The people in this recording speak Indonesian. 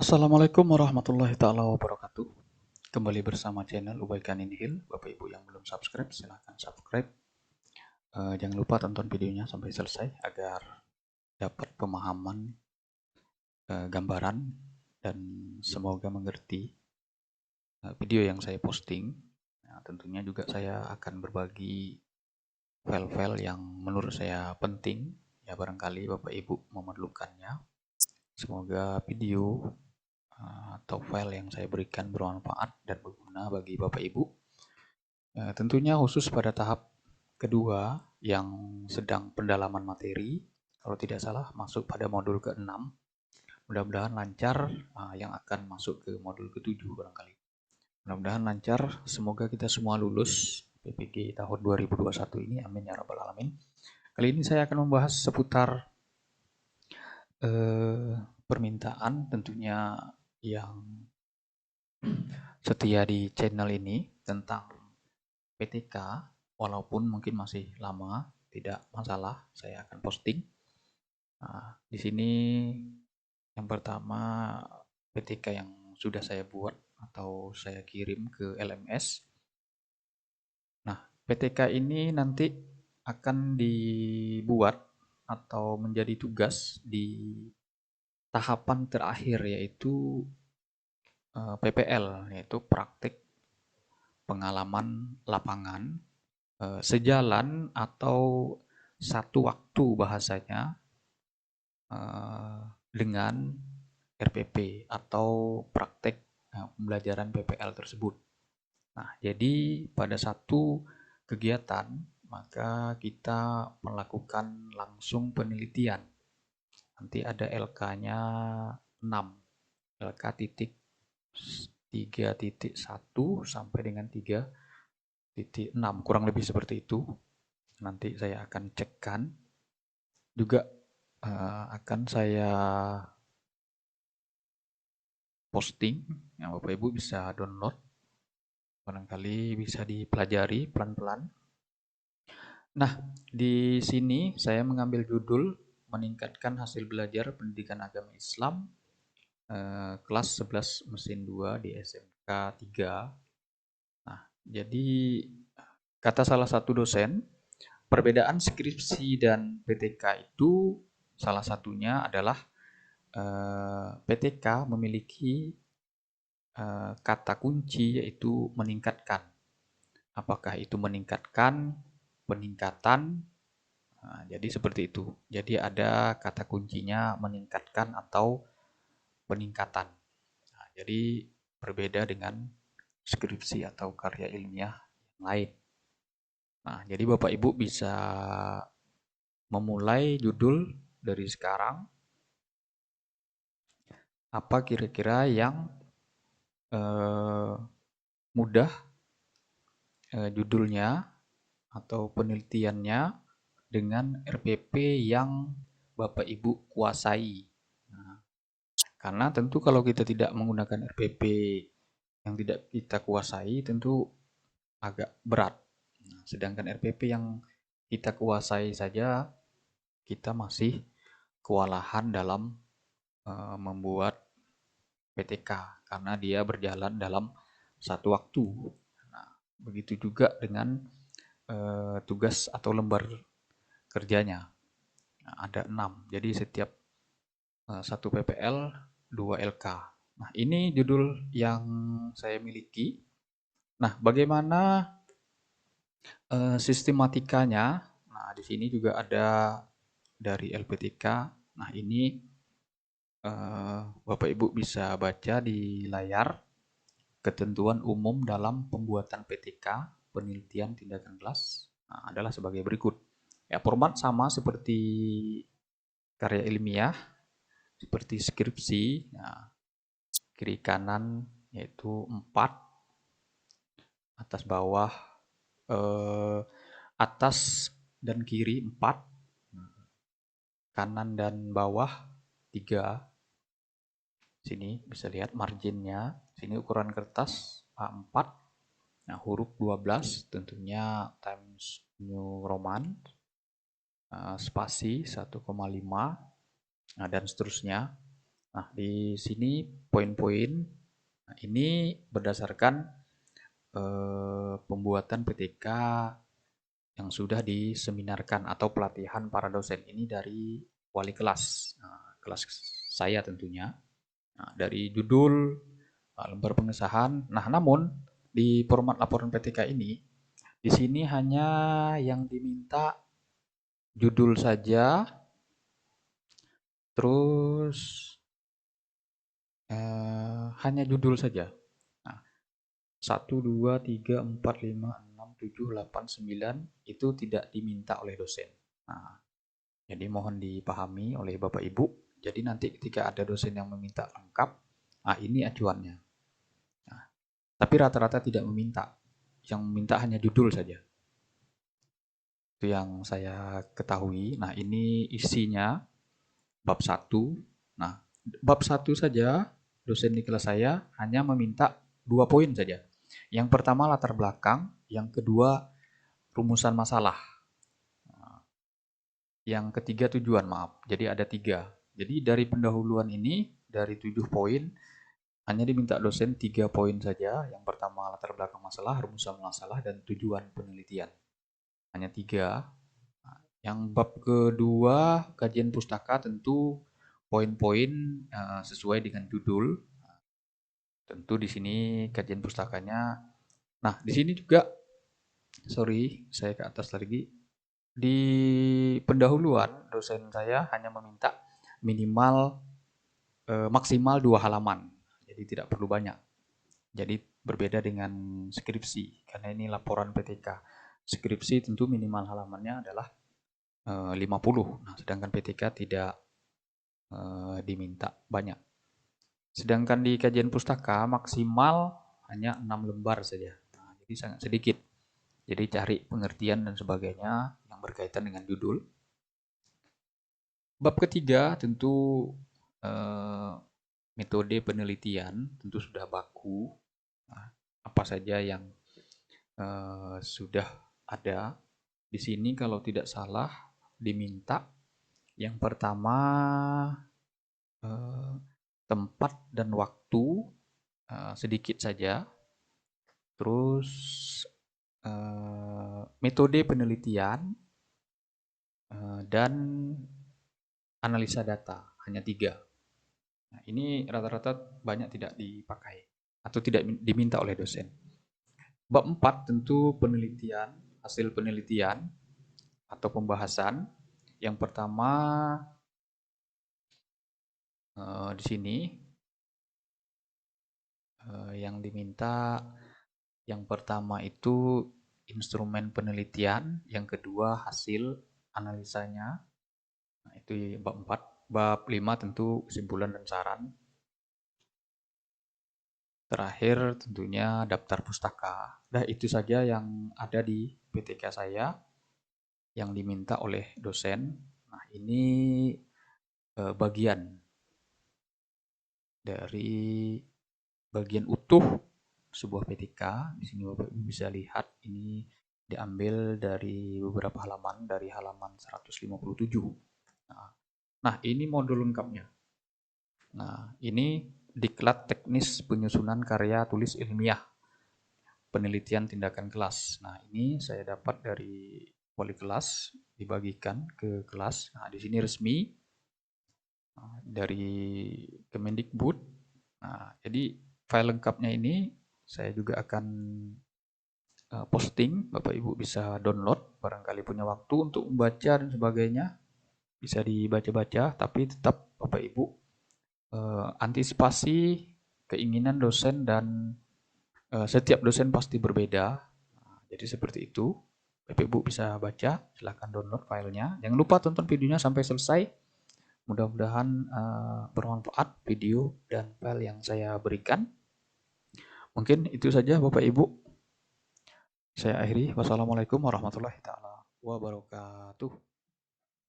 Assalamualaikum warahmatullahi taala wabarakatuh. Kembali bersama channel Ubaikan Inhil. Bapak Ibu yang belum subscribe, silahkan subscribe. Jangan lupa tonton videonya sampai selesai agar dapat pemahaman, gambaran, dan semoga mengerti video yang saya posting. Nah, tentunya juga saya akan berbagi file-file yang menurut saya penting. Ya barangkali Bapak Ibu memerlukannya. Semoga video atau file yang saya berikan bermanfaat dan berguna bagi Bapak Ibu. Tentunya khusus pada tahap kedua yang sedang pendalaman materi, kalau tidak salah masuk pada modul ke-6. Mudah-mudahan lancar yang akan masuk ke modul ke-7 barangkali. Mudah-mudahan lancar, semoga kita semua lulus PPG tahun 2021 ini, amin ya rabbal alamin. Kali ini saya akan membahas seputar permintaan tentunya yang setia di channel ini tentang PTK, walaupun mungkin masih lama, tidak masalah, saya akan posting. Nah, di sini yang pertama PTK yang sudah saya buat atau saya kirim ke LMS. Nah, PTK ini nanti akan dibuat atau menjadi tugas di tahapan terakhir yaitu PPL, yaitu praktik pengalaman lapangan, sejalan atau satu waktu bahasanya dengan RPP atau praktek pembelajaran PPL tersebut. Nah, jadi pada satu kegiatan maka kita melakukan langsung penelitian. Nanti ada LK-nya 6, LK titik 3.1 sampai dengan 3.6, kurang lebih seperti itu. Nanti saya akan cekkan. Juga akan saya posting yang Bapak Ibu bisa download. Barangkali bisa dipelajari pelan-pelan. Nah, di sini saya mengambil judul meningkatkan hasil belajar pendidikan agama Islam kelas 11 mesin 2 di SMK 3. Nah, jadi kata salah satu dosen, perbedaan skripsi dan PTK itu salah satunya adalah PTK memiliki kata kunci yaitu meningkatkan. Apakah itu meningkatkan, peningkatan? Nah, jadi seperti itu. Jadi ada kata kuncinya meningkatkan atau peningkatan. Nah, jadi berbeda dengan skripsi atau karya ilmiah yang lain. Nah, jadi Bapak Ibu bisa memulai judul dari sekarang. Apa kira-kira yang mudah judulnya atau penelitiannya dengan RPP yang Bapak Ibu kuasai. Nah, karena tentu kalau kita tidak menggunakan RPP yang tidak kita kuasai tentu agak berat. Nah, sedangkan RPP yang kita kuasai saja kita masih kewalahan dalam membuat PTK karena dia berjalan dalam satu waktu. Nah, begitu juga dengan tugas atau lembar kerjanya. Nah, ada 6. Jadi setiap satu PPL 2 LK. Nah, ini judul yang saya miliki. Nah, bagaimana sistematikanya? Nah, di sini juga ada dari LPTK. Nah, ini Bapak Ibu bisa baca di layar ketentuan umum dalam pembuatan PTK, penelitian tindakan kelas, adalah sebagai berikut. Ya, format sama seperti karya ilmiah, seperti skripsi. Nah, kiri kanan yaitu 4, atas bawah, atas dan kiri 4, kanan dan bawah 3. Sini bisa lihat marginnya. Sini ukuran kertas A4. Nah, huruf 12 tentunya Times New Roman. Spasi 1,5. Nah, dan seterusnya. Nah, di sini poin-poin. Nah, ini berdasarkan pembuatan PTK yang sudah diseminarkan atau pelatihan para dosen ini dari wali kelas. Nah, kelas saya tentunya. Nah, dari judul, lembar pengesahan. Nah, namun di format laporan PTK ini, di sini hanya yang diminta judul saja, terus hanya judul saja. Nah, 1, 2, 3, 4, 5, 6, 7, 8, 9 itu tidak diminta oleh dosen. Nah, jadi mohon dipahami oleh Bapak Ibu. Jadi nanti ketika ada dosen yang meminta lengkap, nah ini acuannya. Nah, tapi rata-rata tidak meminta. Yang meminta hanya judul saja. Itu yang saya ketahui. Nah, ini isinya bab 1. Nah, bab 1 saja dosen di kelas saya hanya meminta 2 poin saja. Yang pertama latar belakang, yang kedua rumusan masalah. Yang ketiga tujuan, maaf. Jadi ada 3. Jadi dari pendahuluan ini, dari 7 poin, hanya diminta dosen 3 poin saja. Yang pertama latar belakang masalah, rumusan masalah, dan tujuan penelitian. Hanya 3. Yang bab kedua, kajian pustaka, tentu poin-poin sesuai dengan judul. Tentu di sini kajian pustakanya. Nah, di sini juga, sorry, saya ke atas lagi. Di pendahuluan, dosen saya hanya meminta minimal maksimal 2 halaman. Jadi tidak perlu banyak. Jadi berbeda dengan skripsi, karena ini laporan PTK. Skripsi tentu minimal halamannya adalah 50. Nah, sedangkan PTK tidak diminta banyak. Sedangkan di kajian pustaka maksimal hanya 6 lembar saja. Nah, jadi sangat sedikit. Jadi cari pengertian dan sebagainya yang berkaitan dengan judul. Bab ketiga tentu metode penelitian tentu sudah baku. Nah, apa saja yang sudah ada di sini kalau tidak salah diminta yang pertama tempat dan waktu sedikit saja, terus metode penelitian dan analisa data, hanya 3. Nah, ini rata-rata banyak tidak dipakai atau tidak diminta oleh dosen. Bab 4 tentu penelitian, hasil penelitian atau pembahasan. Yang pertama di sini yang diminta yang pertama itu instrumen penelitian, yang kedua hasil analisanya. Nah, itu bab 4. Bab 5 tentu kesimpulan dan saran. Terakhir tentunya daftar pustaka. Nah, itu saja yang ada di PTK saya yang diminta oleh dosen. Nah, ini bagian dari bagian utuh sebuah PTK. Di sini Bapak Ibu bisa lihat ini diambil dari beberapa halaman, dari halaman 157. Nah, ini modul lengkapnya. Nah, ini diklat teknis penyusunan karya tulis ilmiah, penelitian tindakan kelas. Nah, ini saya dapat dari wali kelas, dibagikan ke kelas. Nah, di sini resmi dari Kemendikbud. Nah, jadi file lengkapnya ini saya juga akan posting. Bapak Ibu bisa download, barangkali punya waktu untuk membaca dan sebagainya. Bisa dibaca-baca, tapi tetap Bapak Ibu antisipasi keinginan dosen dan setiap dosen pasti berbeda. Nah, jadi seperti itu. Bapak Ibu bisa baca, silahkan download filenya. Jangan lupa tonton videonya sampai selesai. Mudah-mudahan bermanfaat video dan file yang saya berikan. Mungkin itu saja Bapak Ibu. Saya akhiri. Wassalamualaikum warahmatullahi wabarakatuh.